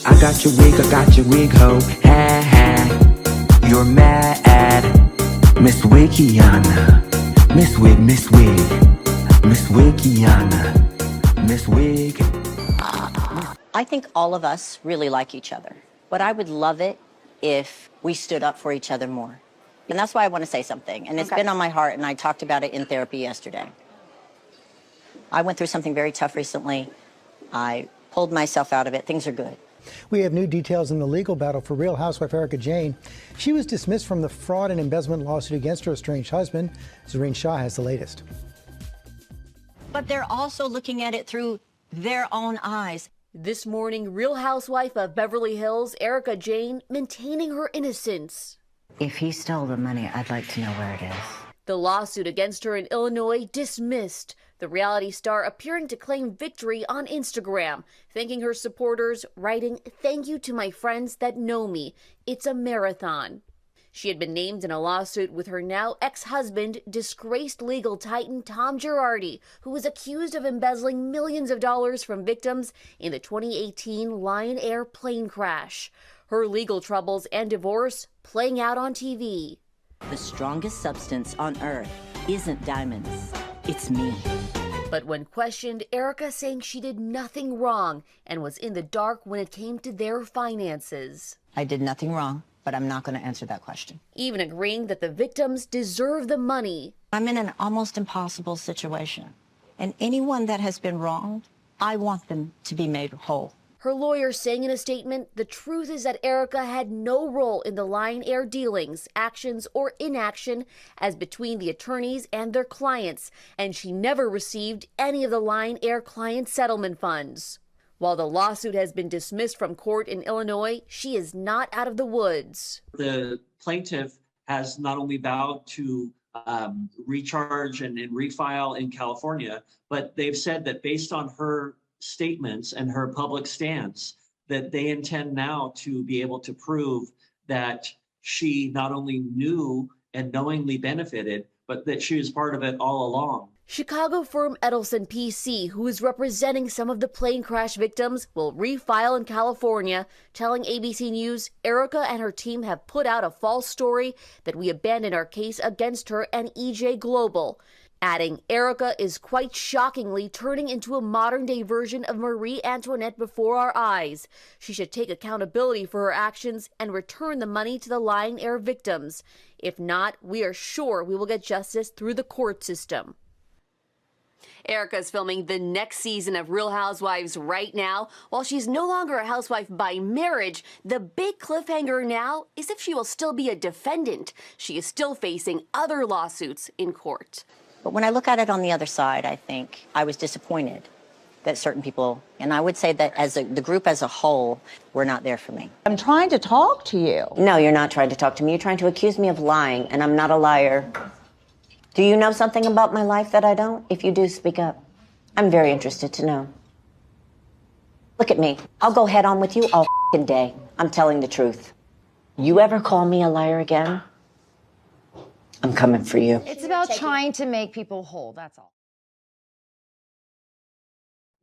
I got your wig, ho. Ha ha. You're mad. Miss Wikiana. Miss Wig, Miss Wig. Miss Wikiana. Miss Wig. I think all of us really like each other, but I would love it if we stood up for each other more. And that's why I want to say something. And it's been on my heart, and I talked about it in therapy yesterday. I went through something very tough recently. I pulled myself out of it. Things are good. We have new details in the legal battle for Real Housewife Erika Jayne. She was dismissed from the fraud and embezzlement lawsuit against her estranged husband. Zareen Shah has the latest. But they're also looking at it through their own eyes. This morning, Real Housewife of Beverly Hills, Erika Jayne, maintaining her innocence. If he stole the money, I'd like to know where it is. The lawsuit against her in Illinois dismissed. The reality star appearing to claim victory on Instagram, thanking her supporters, writing, "Thank you to my friends that know me. It's a marathon." She had been named in a lawsuit with her now ex-husband, disgraced legal titan Tom Girardi, who was accused of embezzling millions of dollars from victims in the 2018 Lion Air plane crash. Her legal troubles and divorce playing out on TV. The strongest substance on earth isn't diamonds. It's me. But when questioned, Erika saying she did nothing wrong and was in the dark when it came to their finances. I did nothing wrong, but I'm not going to answer that question. Even agreeing that the victims deserve the money. I'm in an almost impossible situation. And anyone that has been wronged, I want them to be made whole. Her lawyer saying in a statement, the truth is that Erika had no role in the Lion Air dealings, actions, or inaction as between the attorneys and their clients, and she never received any of the Lion Air client settlement funds. While the lawsuit has been dismissed from court in Illinois, she is not out of the woods. The plaintiff has not only vowed to recharge and refile in California, but they've said that based on her statements and her public stance, that they intend now to be able to prove that she not only knew and knowingly benefited, but that she was part of it all along. Chicago firm Edelson PC, who is representing some of the plane crash victims, will refile in California, telling ABC News Erika and her team have put out a false story that we abandoned our case against her and EJ Global. Adding, Erika is quite shockingly turning into a modern-day version of Marie Antoinette before our eyes. She should take accountability for her actions and return the money to the Lion Air victims. If not, we are sure we will get justice through the court system. Erika is filming the next season of Real Housewives right now. While she's no longer a housewife by marriage, the big cliffhanger now is if she will still be a defendant. She is still facing other lawsuits in court. But when I look at it on the other side, I think I was disappointed that certain people, and I would say that as the group as a whole, were not there for me. I'm trying to talk to you. No, you're not trying to talk to me. You're trying to accuse me of lying, and I'm not a liar. Do you know something about my life that I don't? If you do, speak up. I'm very interested to know. Look at me. I'll go head on with you all f***ing day. I'm telling the truth. You ever call me a liar again? I'm coming for you. It's about trying to make people whole, that's all.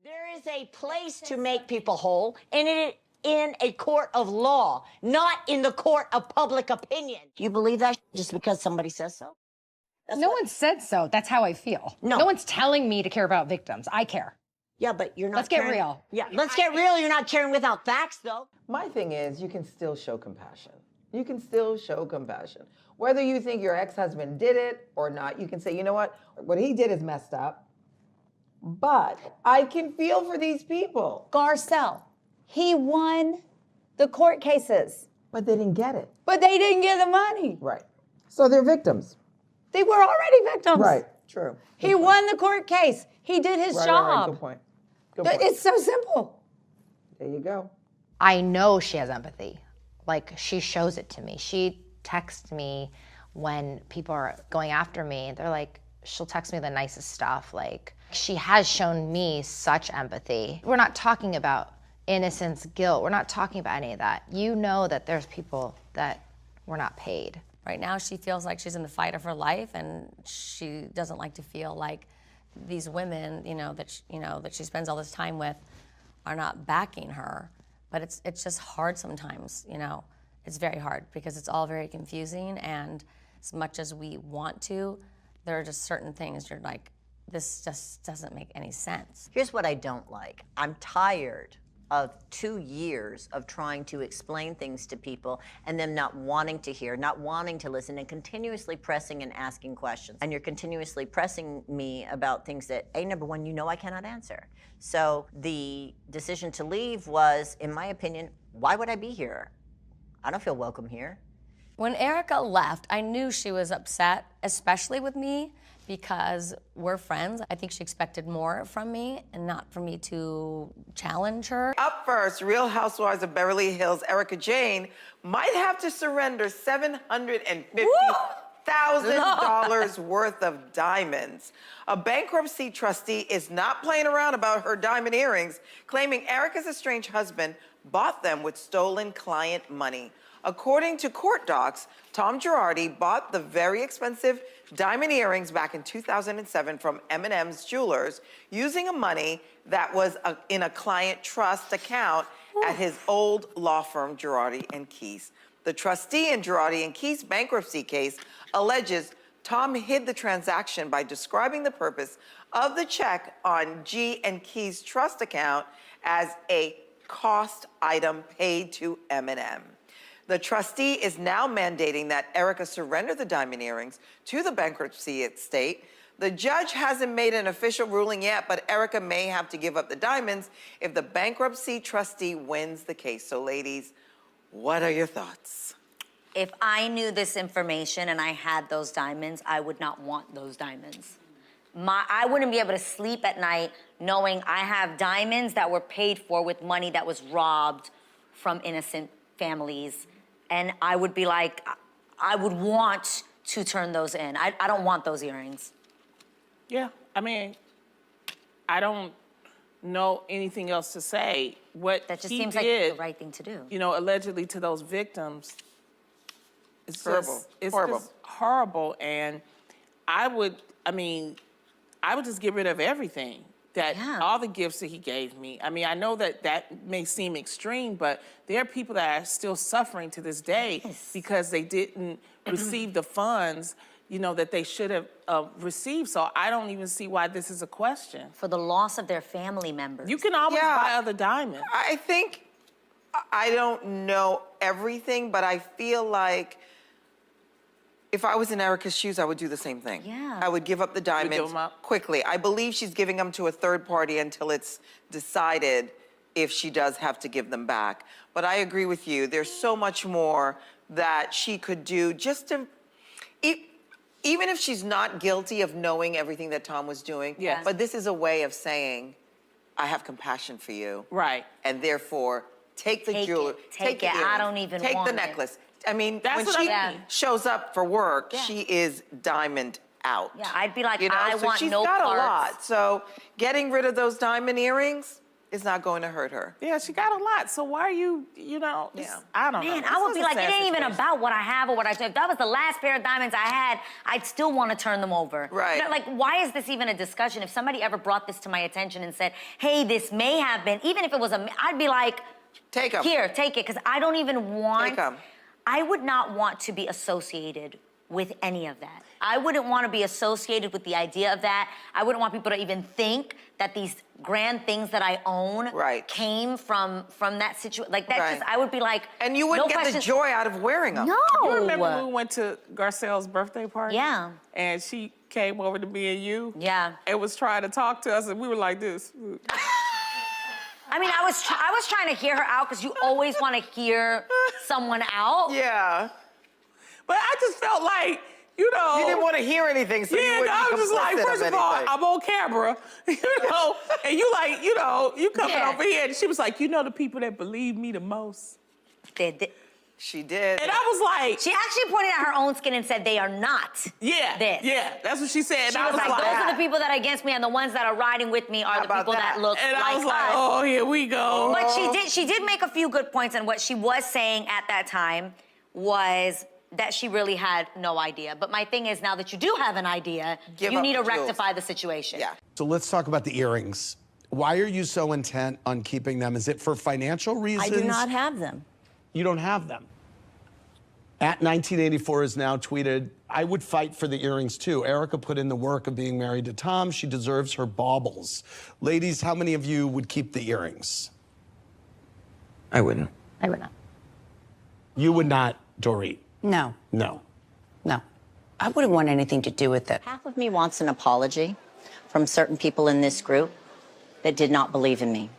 There is a place to make people whole, and it in a court of law, not in the court of public opinion. You believe that just because somebody says so? No one said so. That's how I feel. No one's telling me to care about victims. I care. Yeah, but you're not. Let's get real. Yeah, let's get real. You're not caring without facts, though. My thing is, you can still show compassion. You can still show compassion. Whether you think your ex-husband did it or not, you can say, you know what he did is messed up, but I can feel for these people. Garcelle, he won the court cases. But they didn't get it. But they didn't get the money. Right. So they're victims. They were already victims. Right, true. He won the court case. He did his job. Right, good point. Good point. It's so simple. There you go. I know she has empathy. Like, she shows it to me. She texts me when people are going after me. They're like, she'll text me the nicest stuff. Like, she has shown me such empathy. We're not talking about innocence, guilt. We're not talking about any of that. You know that there's people that were not paid. Right now, she feels like she's in the fight of her life, and she doesn't like to feel like these women, that she spends all this time with, are not backing her. But it's just hard sometimes, you know. It's very hard because it's all very confusing, and as much as we want to, there are just certain things you're like, this just doesn't make any sense. Here's what I don't like. I'm tired of 2 years of trying to explain things to people and them not wanting to hear, not wanting to listen, and continuously pressing and asking questions. And you're continuously pressing me about things that, number one, you know I cannot answer. So the decision to leave was, in my opinion, why would I be here? I don't feel welcome here. When Erika left, I knew she was upset, especially with me, because we're friends. I think she expected more from me and not for me to challenge her. Up first, Real Housewives of Beverly Hills, Erika Jayne might have to surrender $750,000 worth of diamonds. A bankruptcy trustee is not playing around about her diamond earrings, claiming Erika's estranged husband bought them with stolen client money. According to court docs, Tom Girardi bought the very expensive diamond earrings back in 2007 from M&M's Jewelers using a money that was in a client trust account at his old law firm, Girardi & Keese. The trustee in Girardi & Keese bankruptcy case alleges Tom hid the transaction by describing the purpose of the check on G & Keese trust account as a cost item paid to M&M. The trustee is now mandating that Erika surrender the diamond earrings to the bankruptcy estate. The judge hasn't made an official ruling yet, but Erika may have to give up the diamonds if the bankruptcy trustee wins the case. So ladies, what are your thoughts? If I knew this information and I had those diamonds, I would not want those diamonds. I wouldn't be able to sleep at night knowing I have diamonds that were paid for with money that was robbed from innocent families. And I would be like, I would want to turn those in. I don't want those earrings. Yeah, I mean, I don't know anything else to say. What That just he seems did, like the right thing to do. You know, allegedly to those victims, it's Horrible. It's Horrible. just horrible. And I would just get rid of everything. All the gifts that he gave me. I mean, I know that may seem extreme, but there are people that are still suffering to this day because they didn't receive the funds, you know, that they should have received. So I don't even see why this is a question. For the loss of their family members. You can always buy other diamonds. I think, I don't know everything, but I feel like if I was in Erika's shoes, I would do the same thing. Yeah. I would give up the diamonds give them up? quickly. I believe she's giving them to a third party until it's decided if she does have to give them back. But I agree with you. There's so much more that she could do just to, even if she's not guilty of knowing everything that Tom was doing. Yes. But this is a way of saying, I have compassion for you. Right. And therefore, take the jewelry. Take it. the I earrings, don't even take want the it. necklace. I mean, That's when what she I mean. shows up for work, Yeah. she is diamond out. Yeah, I'd be like, You know, I so want she's no got parts. a lot. So getting rid of those diamond earrings is not going to hurt her. Yeah, she got a lot. So why are you know, I don't know. Man, This I would is be a like, sad it ain't even situation. about what I have or what I do. If that was the last pair of diamonds I had, I'd still want to turn them over. Right. You know, like, why is this even a discussion? If somebody ever brought this to my attention and said, hey, this may have been, even if it was I'd be like, Take them. here, take it, because I don't even want, Take 'em. I would not want to be associated with any of that. I wouldn't want to be associated with the idea of that. I wouldn't want people to even think that these grand things that I own came from that situation. Like, that's just, I would be like, And you wouldn't no get questions. the joy out of wearing them. No. You remember when we went to Garcelle's birthday party? Yeah. And she came over to me and you? Yeah. And was trying to talk to us, and we were like this. I mean, I was trying to hear her out because you always want to hear someone out. Yeah. But I just felt like, you know. You didn't want to hear anything, so you yeah, wouldn't I be was just like, complicit first of all, I'm on camera, you know, and you like, you know, you coming over here, and she was like, you know the people that believe me the most? She did. And I was like. She actually pointed at her own skin and said, they are not this. Yeah, that's what she said. And She I was like, those are the people that are against me, and the ones that are riding with me are the people that look and like I was like, us. oh, here we go. But she did make a few good points, and what she was saying at that time was that she really had no idea. But my thing is, now that you do have an idea, Give you up need to the jewels. rectify the situation. So let's talk about the earrings. Why are you so intent on keeping them? Is it for financial reasons? I do not have them. You don't have them. At 1984 is now tweeted, I would fight for the earrings too. Erika put in the work of being married to Tom. She deserves her baubles. Ladies, how many of you would keep the earrings? I wouldn't. I would not. You would not, Dorit? No, No. no. I wouldn't want anything to do with it. Half of me wants an apology from certain people in this group that did not believe in me.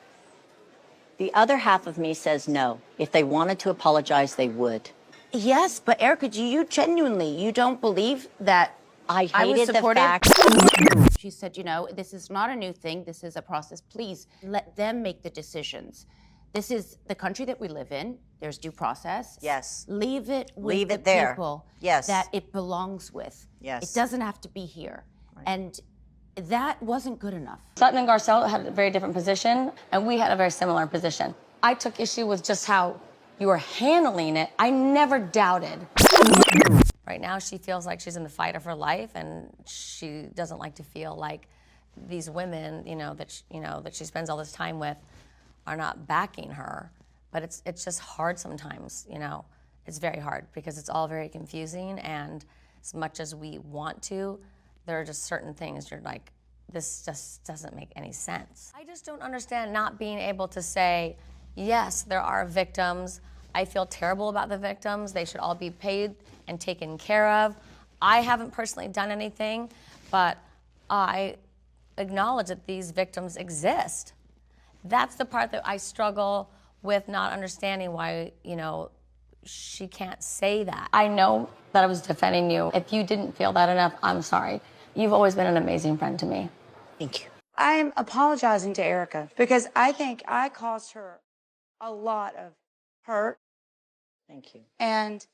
The other half of me says no. If they wanted to apologize, they would. Yes, but Erika, do you genuinely, you don't believe that I was hated the supportive? fact. She said, you know, this is not a new thing. This is a process. Please let them make the decisions. This is the country that we live in. There's due process. Yes. Leave it with Leave the it there. people Yes. that it belongs with. Yes. It doesn't have to be here. And that wasn't good enough. Sutton and Garcelle had a very different position, and we had a very similar position. I took issue with just how you were handling it. I never doubted. Right now, she feels like she's in the fight of her life, and she doesn't like to feel like these women, that she spends all this time with, are not backing her. But it's just hard sometimes. It's very hard because it's all very confusing, and as much as we want to, there are just certain things you're like, this just doesn't make any sense. I just don't understand not being able to say, yes, there are victims. I feel terrible about the victims. They should all be paid and taken care of. I haven't personally done anything, but I acknowledge that these victims exist. That's the part that I struggle with, not understanding why, she can't say that. I know that I was defending you. If you didn't feel that enough, I'm sorry. You've always been an amazing friend to me. Thank you. I'm apologizing to Erika because I think I caused her a lot of hurt. Thank you. And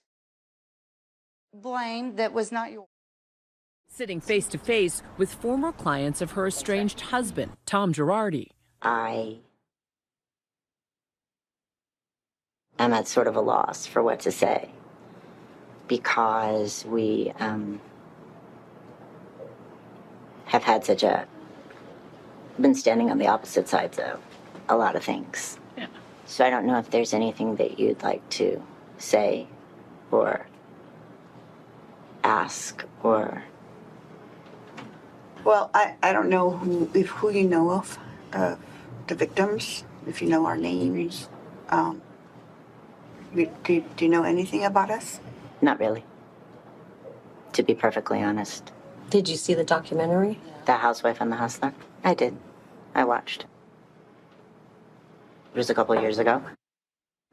blame that was not yours. Sitting face to face with former clients of her estranged husband, Tom Girardi. I am at sort of a loss for what to say because we have had been standing on the opposite sides of a lot of things. Yeah. So I don't know if there's anything that you'd like to say or ask or... Well, I don't know who you know of the victims, if you know our names. Do you know anything about us? Not really, to be perfectly honest. Did you see the documentary? The Housewife and the Hustler? I did. I watched. It was a couple years ago.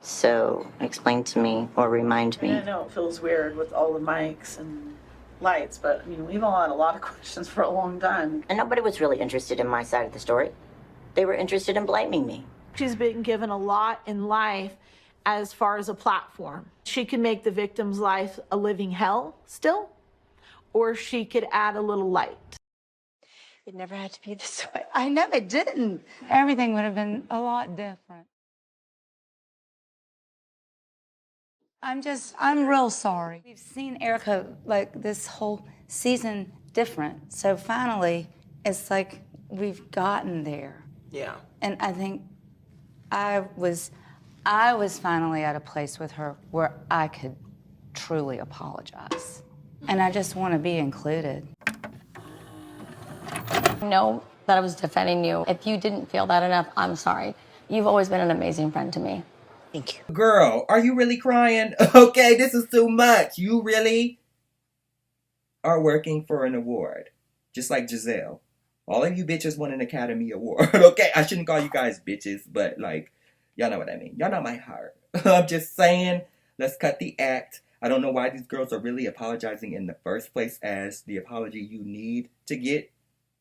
So explain to me or remind me. I know it feels weird with all the mics and lights, but we've all had a lot of questions for a long time. And nobody was really interested in my side of the story. They were interested in blaming me. She's been given a lot in life as far as a platform. She could make the victim's life a living hell still, or she could add a little light. It never had to be this way. I know it didn't. Everything would have been a lot different. I'm real sorry. We've seen Erika like this whole season different. So finally, it's like we've gotten there. Yeah. And I think I was finally at a place with her where I could truly apologize. And I just want to be included. I know that I was defending you. If you didn't feel that enough, I'm sorry. You've always been an amazing friend to me. Thank you. Girl, are you really crying? Okay, this is too much. You really are working for an award. Just like Giselle. All of you bitches won an Academy Award. Okay, I shouldn't call you guys bitches, but y'all know what I mean. Y'all know my heart. I'm just saying, let's cut the act. I don't know why these girls are really apologizing in the first place, as the apology you need to get,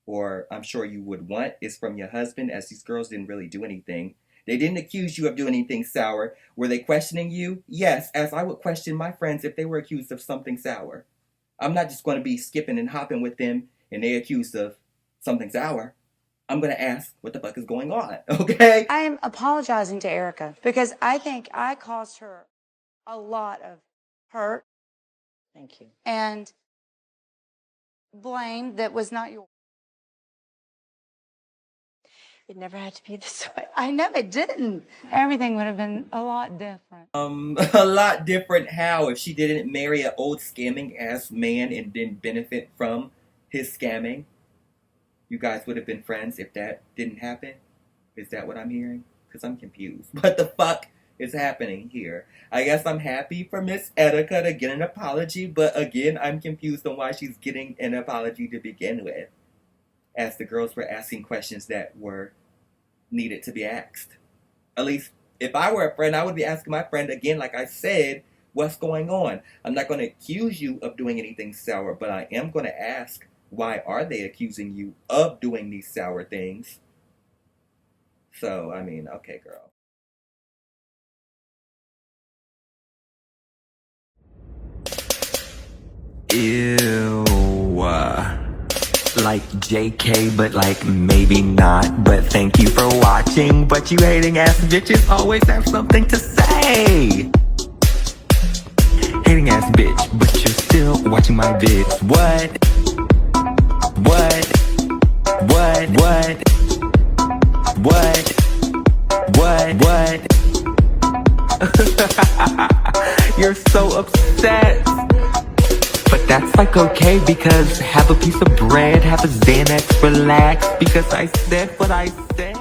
or I'm sure you would want, is from your husband, as these girls didn't really do anything. They didn't accuse you of doing anything sour. Were they questioning you? Yes, as I would question my friends if they were accused of something sour. I'm not just going to be skipping and hopping with them and they accused of something sour. I'm going to ask what the fuck is going on, okay? I am apologizing to Erika because I think I caused her a lot of hurt. Thank you. And blame that was not yours. It never had to be this way. I know it didn't. Everything would have been a lot different. A lot different how? If she didn't marry an old scamming ass man and didn't benefit from his scamming, you guys would have been friends if that didn't happen? Is that what I'm hearing? Because I'm confused. What the fuck is happening here? I guess I'm happy for Miss Erika to get an apology, but again, I'm confused on why she's getting an apology to begin with, as the girls were asking questions that were needed to be asked. At least, if I were a friend, I would be asking my friend again, like I said, what's going on? I'm not going to accuse you of doing anything sour, but I am going to ask, why are they accusing you of doing these sour things? So, I mean, okay, girl. Ew. Like JK, but like maybe not. But thank you for watching. But you hating ass bitches always have something to say. Hating ass bitch, but you're still watching my vids. What? You're so upset. But that's like okay, because have a piece of bread, have a Xanax, relax, because I said what I said.